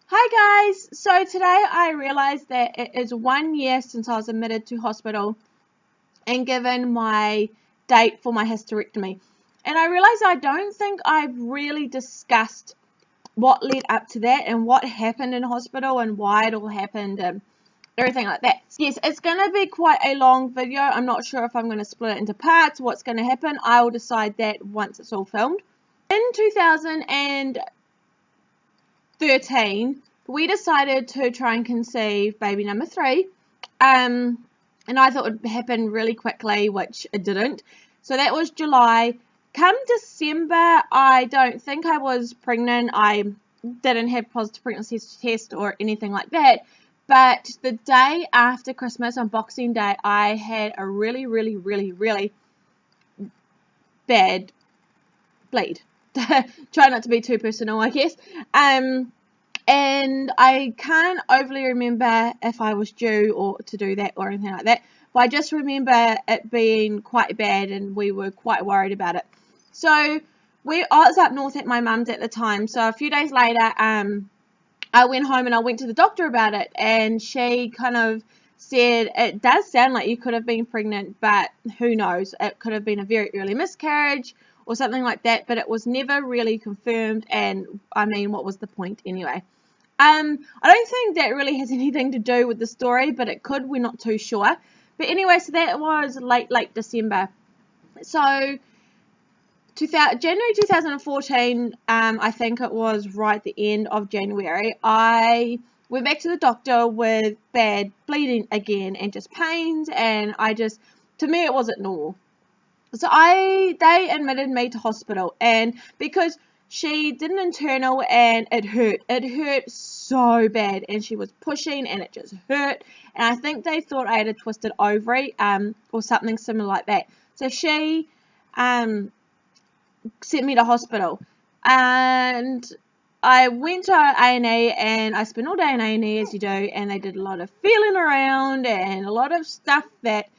Hi guys! So today I realised that it is 1 year since I was admitted to hospital and given my date for my hysterectomy. And I realised I don't think I've really discussed what led up to that and what happened in hospital and why it all happened and everything like that. Yes, it's going to be quite a long video. I'm not sure if I'm going to split it into parts, what's going to happen. I'll decide that once it's all filmed. In 2013, we decided to try and conceive baby number 3. And I thought it would happen really quickly, which it didn't. So that was July. Come December, I don't think I was pregnant. I didn't have positive pregnancy test or anything like that. But the day after Christmas, on Boxing Day, I had a really bad bleed. Try not to be too personal, I guess. And I can't overly remember if I was due or to do that or anything like that. But I just remember it being quite bad and we were quite worried about it. So I was up north at my mum's at the time. So a few days later, I went home and I went to the doctor about it, and she kind of said it does sound like you could have been pregnant, but who knows, it could have been a very early miscarriage or something like that, but it was never really confirmed, and I mean, what was the point anyway? I don't think that really has anything to do with the story, but it could, we're not too sure. But anyway, so that was late December. So January 2014, I think it was right at the end of January, I went back to the doctor with bad bleeding again and just pains, and to me it wasn't normal. So they admitted me to hospital, and because she did an internal and it hurt so bad, and she was pushing and it just hurt, and I think they thought I had a twisted ovary or something similar like that. So she sent me to hospital, and I went to A&E, and I spent all day in A&E as you do, and they did a lot of feeling around and a lot of stuff that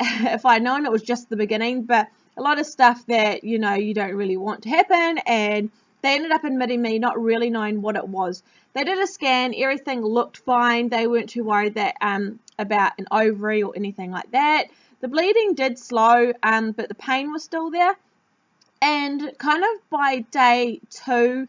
if I'd known it was just the beginning, but a lot of stuff that you don't really want to happen, and they ended up admitting me not really knowing what it was. They did a scan, everything looked fine, they weren't too worried that about an ovary or anything like that. The bleeding did slow, but the pain was still there. And kind of by day 2,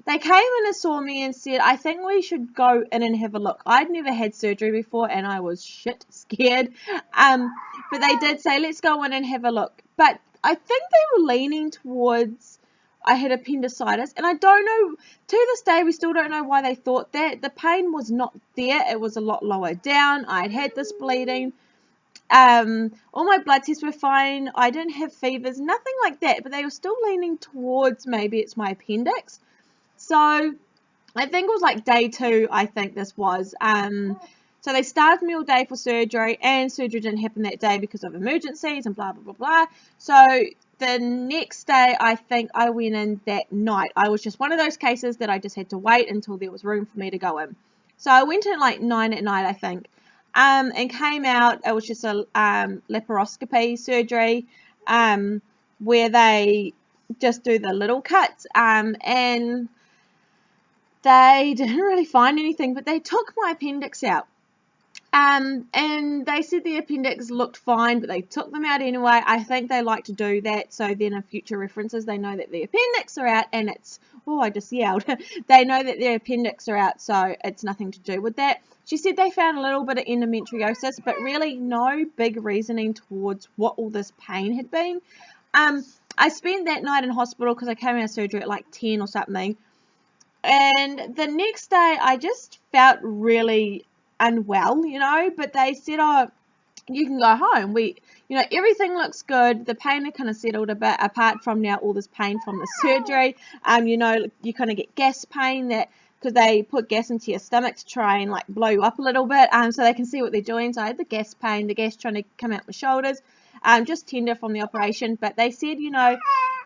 they came in and saw me and said, I think we should go in and have a look. I'd never had surgery before and I was shit scared. But they did say, let's go in and have a look. But I think they were leaning towards I had appendicitis. And I don't know, to this day, we still don't know why they thought that. The pain was not there. It was a lot lower down. I'd had this bleeding. All my blood tests were fine. I didn't have fevers, nothing like that, but they were still leaning towards maybe it's my appendix. So I think it was like day 2, I think this was. So they started me all day for surgery, and surgery didn't happen that day because of emergencies and blah, blah, blah, blah. So the next day, I think I went in that night. I was just one of those cases that I just had to wait until there was room for me to go in. So I went in like 9 at night, I think. And came out, it was just a laparoscopy surgery, where they just do the little cuts, and they didn't really find anything, but they took my appendix out. And they said the appendix looked fine, but they took them out anyway. I think they like to do that so then in future references they know that the appendix are out, and it's, oh, I just yelled. They know that their appendix are out, so it's nothing to do with that. She said they found a little bit of endometriosis, but really no big reasoning towards what all this pain had been. I spent that night in hospital because I came out of surgery at like 10 or something. And the next day I just felt really unwell, but they said, oh, you can go home. Everything looks good. The pain had kind of settled a bit, apart from now all this pain from the surgery. You kind of get gas pain because they put gas into your stomach to try and like blow you up a little bit, so they can see what they're doing. So I had the gas pain, the gas trying to come out my shoulders, just tender from the operation. But they said,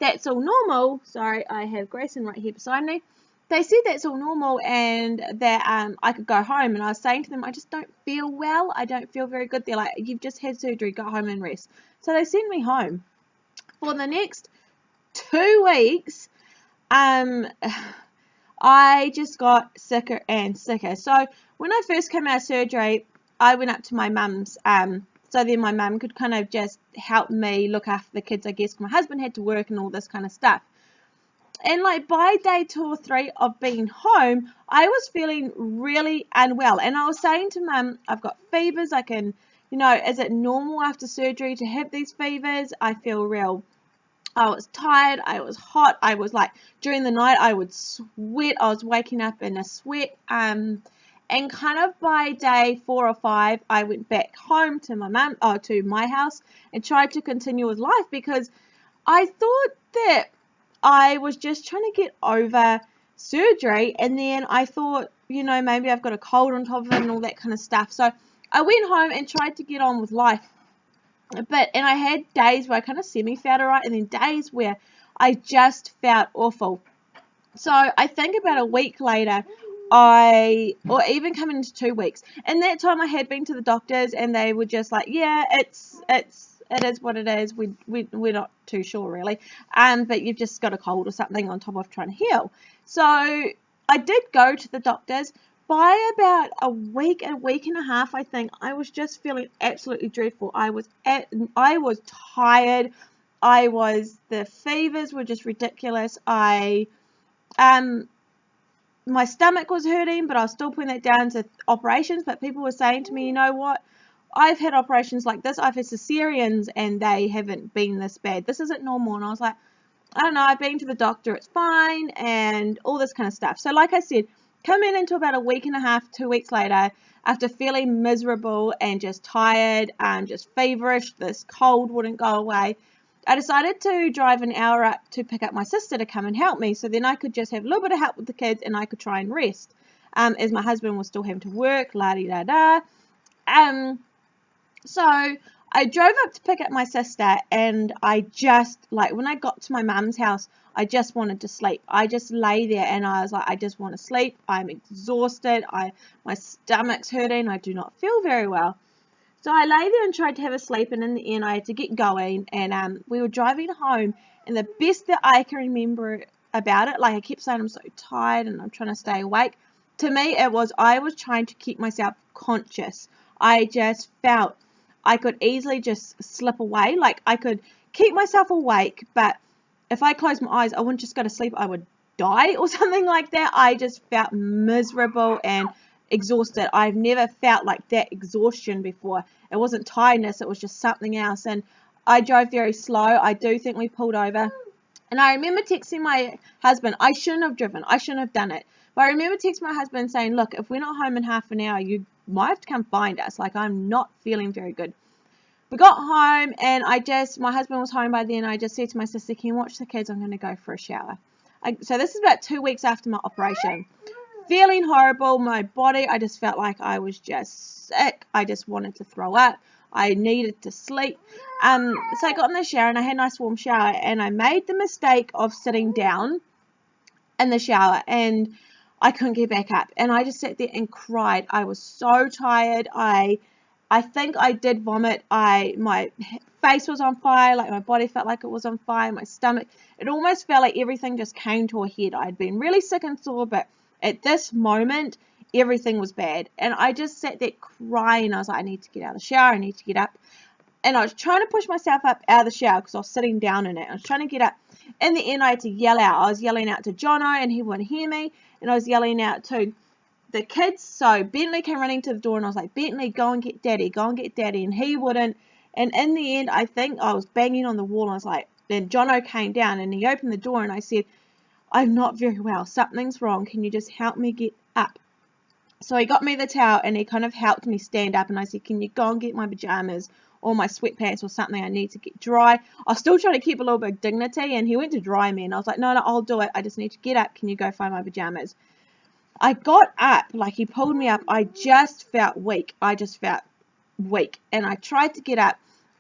that's all normal. Sorry, I have Grayson right here beside me. They said that's all normal and that I could go home. And I was saying to them, I just don't feel well. I don't feel very good. They're like, you've just had surgery. Go home and rest. So they sent me home. For the next 2 weeks, I just got sicker and sicker. So when I first came out of surgery, I went up to my mum's, so then my mum could kind of just help me look after the kids, I guess. My husband had to work and all this kind of stuff. And like by day 2 or 3 of being home, I was feeling really unwell. And I was saying to mum, I've got fevers. I can, is it normal after surgery to have these fevers? I feel real. I was tired. I was hot. I was like, during the night, I would sweat. I was waking up in a sweat. And kind of by day 4 or 5, I went back home to to my house and tried to continue with life because I thought that I was just trying to get over surgery, and then I thought, maybe I've got a cold on top of it and all that kind of stuff. So I went home and tried to get on with life. And I had days where I kind of felt alright, and then days where I just felt awful. So I think about a week later, or even coming into 2 weeks, and that time I had been to the doctors, and they were just like, yeah, it is what it is. We're not too sure really, but you've just got a cold or something on top of trying to heal. So I did go to the doctors. By about a week and a half, I think, I was just feeling absolutely dreadful. I was tired. The fevers were just ridiculous. My stomach was hurting, but I was still putting that down to operations. But people were saying to me, you know what? I've had operations like this. I've had cesareans, and they haven't been this bad. This isn't normal. And I was like, I don't know. I've been to the doctor. It's fine, and all this kind of stuff. So like I said, coming into about a week and a half, 2 weeks later, after feeling miserable and just tired and just feverish, this cold wouldn't go away, I decided to drive an hour up to pick up my sister to come and help me, so then I could just have a little bit of help with the kids and I could try and rest, as my husband was still having to work, la-di-da-da. So I drove up to pick up my sister, and I just, when I got to my mum's house, I just wanted to sleep. I just lay there and I was like, I just want to sleep. I'm exhausted. My stomach's hurting. I do not feel very well. So I lay there and tried to have a sleep, and in the end I had to get going, and we were driving home, and the best that I can remember about it, I kept saying I'm so tired and I'm trying to stay awake. To me, I was trying to keep myself conscious. I just felt I could easily just slip away. I could keep myself awake, but if I closed my eyes, I wouldn't just go to sleep. I would die or something like that. I just felt miserable and exhausted. I've never felt like that exhaustion before. It wasn't tiredness. It was just something else. And I drove very slow. I do think we pulled over. And I remember texting my husband. I shouldn't have driven. I shouldn't have done it. But I remember texting my husband saying, look, if we're not home in half an hour, you might have to come find us. I'm not feeling very good. We got home, and my husband was home by then. I just said to my sister, can you watch the kids? I'm going to go for a shower. So this is about 2 weeks after my operation. Feeling horrible. My body, I just felt like I was just sick. I just wanted to throw up. I needed to sleep. So I got in the shower, and I had a nice warm shower, and I made the mistake of sitting down in the shower, and I couldn't get back up, and I just sat there and cried. I was so tired. I think I did vomit. My face was on fire. My body felt like it was on fire. My stomach, it almost felt like everything just came to a head. I'd been really sick and sore, but at this moment, everything was bad. And I just sat there crying. I was like, I need to get out of the shower. I need to get up. And I was trying to push myself up out of the shower because I was sitting down in it. I was trying to get up. In the end, I had to yell out. I was yelling out to Jono, and he wouldn't hear me. And I was yelling out to the kids. So Bentley came running to the door, and I was like, Bentley, go and get daddy. Go and get daddy. And he wouldn't. And in the end, I think I was banging on the wall. And I was like, then Jono came down, and he opened the door, and I said, I'm not very well. Something's wrong. Can you just help me get up? So he got me the towel, and he kind of helped me stand up, and I said, can you go and get my pajamas or my sweatpants or something? I need to get dry. I was still trying to keep a little bit of dignity, and he went to dry me, and I was like, no, I'll do it. I just need to get up. Can you go find my pajamas? I got up, he pulled me up. I just felt weak. And I tried to get up,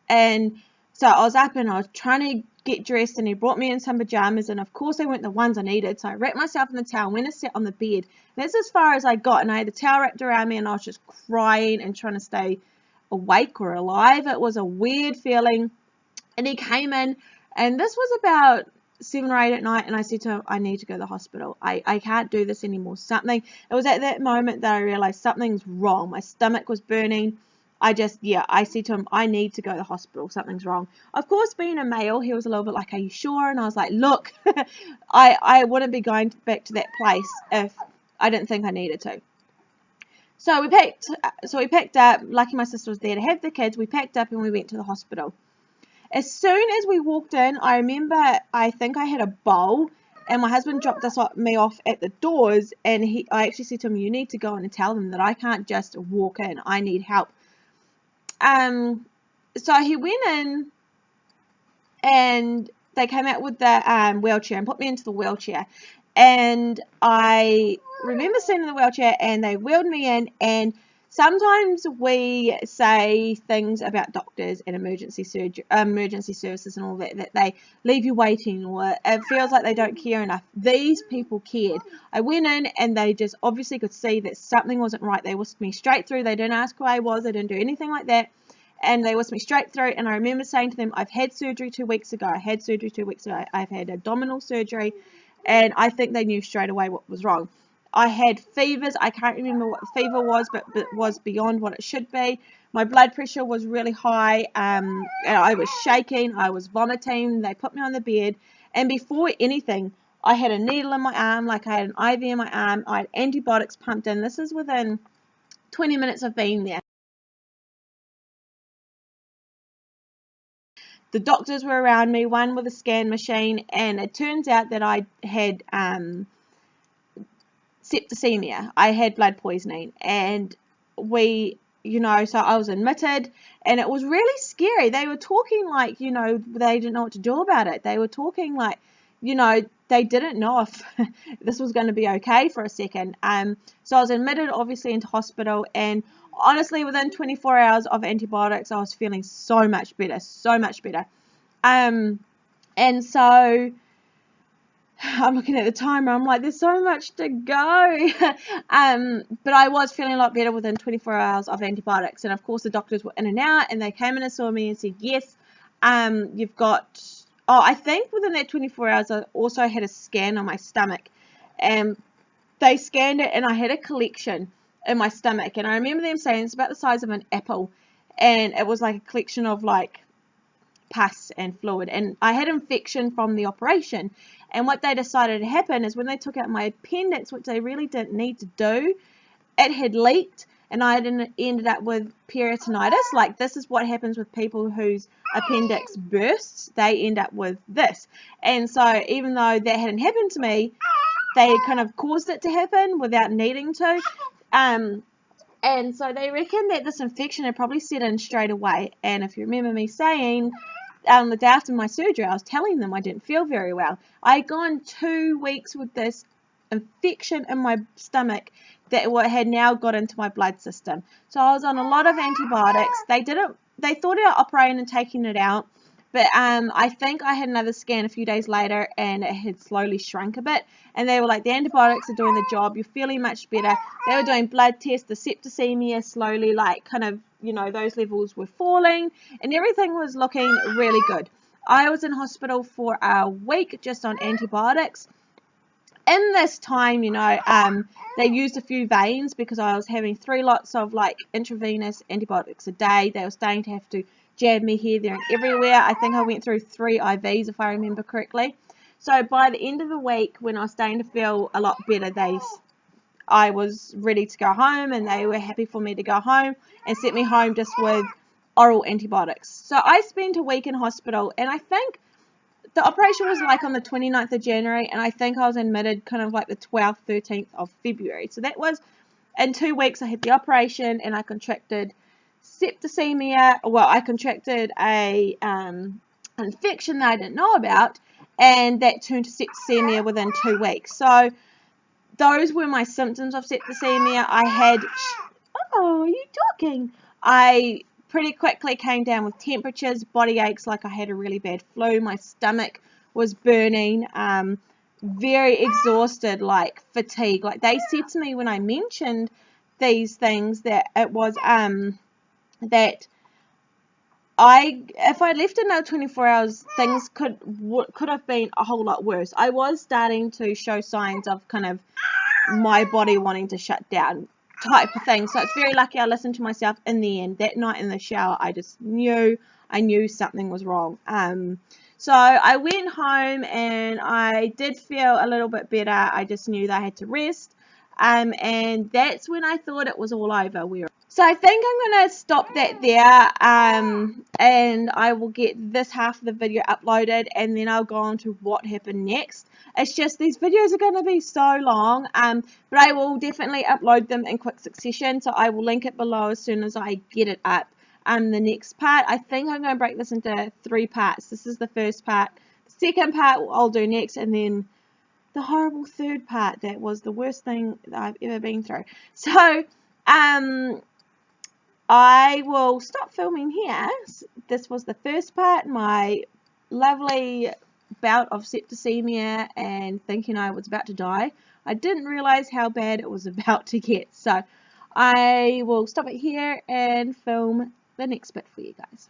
and so I was up, and I was trying to get dressed, and he brought me in some pajamas, and of course they weren't the ones I needed. So I wrapped myself in the towel, went and sat on the bed, and that's as far as I got. And I had the towel wrapped around me, and I was just crying and trying to stay awake or alive. It was a weird feeling. And he came in, and this was about 7 or 8 at night, and I said to him, I need to go to the hospital. I can't do this anymore. It was at that moment that I realized something's wrong. My stomach was burning. I said to him, I need to go to the hospital. Something's wrong. Of course, being a male, he was a little bit like, are you sure? And I was like, look, I wouldn't be going back to that place if I didn't think I needed to. So we picked up, lucky my sister was there to have the kids, we packed up and we went to the hospital. As soon as we walked in, I remember, I think I had a bowl, and my husband dropped me off at the doors, and I actually said to him, you need to go in and tell them that I can't just walk in, I need help. So he went in, and they came out with the wheelchair and put me into the wheelchair, and I remember sitting in the wheelchair, and they wheeled me in, and sometimes we say things about doctors and emergency services and all that they leave you waiting, or it feels like they don't care enough. These people cared. I went in, and they just obviously could see that something wasn't right. They whisked me straight through. They didn't ask who I was. They didn't do anything like that. And they whisked me straight through, and I remember saying to them, I've had surgery 2 weeks ago. I've had abdominal surgery, and I think they knew straight away what was wrong. I had fevers. I can't remember what the fever was, but it was beyond what it should be. My blood pressure was really high. And I was shaking. I was vomiting. They put me on the bed, and before anything, I had a needle in my arm, like I had an IV in my arm. I had antibiotics pumped in. This is within 20 minutes of being there. The doctors were around me, one with a scan machine, and it turns out that I had septicemia. I had blood poisoning, and so I was admitted, and it was really scary. They were talking like, they didn't know what to do about it. They were talking like, they didn't know if this was going to be okay for a second. So I was admitted, obviously, into hospital, and honestly, within 24 hours of antibiotics, I was feeling so much better, so much better. And so I'm looking at the timer. I'm like, there's so much to go. But I was feeling a lot better within 24 hours of antibiotics. And of course, the doctors were in and out, and they came in and saw me and said, yes, you've got. Oh, I think within that 24 hours, I also had a scan on my stomach, and they scanned it, and I had a collection in my stomach. And I remember them saying it's about the size of an apple, and it was like a collection of like pus and fluid, and I had infection from the operation. And what they decided to happen is when they took out my appendix, which they really didn't need to do, it had leaked, and I had ended up with peritonitis. Like, this is what happens with people whose appendix bursts. They end up with this. And so even though that hadn't happened to me, they kind of caused it to happen without needing to. And so they reckon that this infection had probably set in straight away. And if you remember me saying, the day after my surgery, I was telling them I didn't feel very well. I had gone 2 weeks with this infection in my stomach that had now got into my blood system. So I was on a lot of antibiotics. They thought about operating and taking it out, but I think I had another scan a few days later, and it had slowly shrunk a bit. And they were like, the antibiotics are doing the job. You're feeling much better. They were doing blood tests. The septicemia slowly, like, kind of, those levels were falling, and everything was looking really good. I was in hospital for a week just on antibiotics. In this time, they used a few veins because I was having 3 lots of like intravenous antibiotics a day. They were starting to have to jab me here, there, and everywhere. I think I went through 3 IVs, if I remember correctly. So by the end of the week, when I was starting to feel a lot better, I was ready to go home, and they were happy for me to go home and sent me home just with oral antibiotics. So I spent a week in hospital, and I think the operation was like on the 29th of January, and I think I was admitted kind of like the 12th, 13th of February. So that was, in 2 weeks, I had the operation, and I contracted septicemia. Well, I contracted a infection that I didn't know about, and that turned to septicemia within 2 weeks. So those were my symptoms of septicemia. I had, oh, are you talking? I pretty quickly came down with temperatures, body aches, like I had a really bad flu. My stomach was burning, very exhausted, like fatigue. Like, they said to me when I mentioned these things that it was that if I left another 24 hours, things could have been a whole lot worse. I was starting to show signs of kind of my body wanting to shut down type of thing. So it's very lucky I listened to myself in the end. That night in the shower, I just knew something was wrong. So I went home and I did feel a little bit better. I just knew that I had to rest. And that's when I thought it was all over. So I think I'm going to stop that there, and I will get this half of the video uploaded, and then I'll go on to what happened next. It's just these videos are going to be so long, but I will definitely upload them in quick succession, so I will link it below as soon as I get it up. The next part, I think I'm going to break this into 3 parts. This is the first part. The second part I'll do next, and then the horrible third part that was the worst thing that I've ever been through. So, I will stop filming here. This was the first part, my lovely bout of septicemia and thinking I was about to die. I didn't realize how bad it was about to get. So I will stop it here and film the next bit for you guys.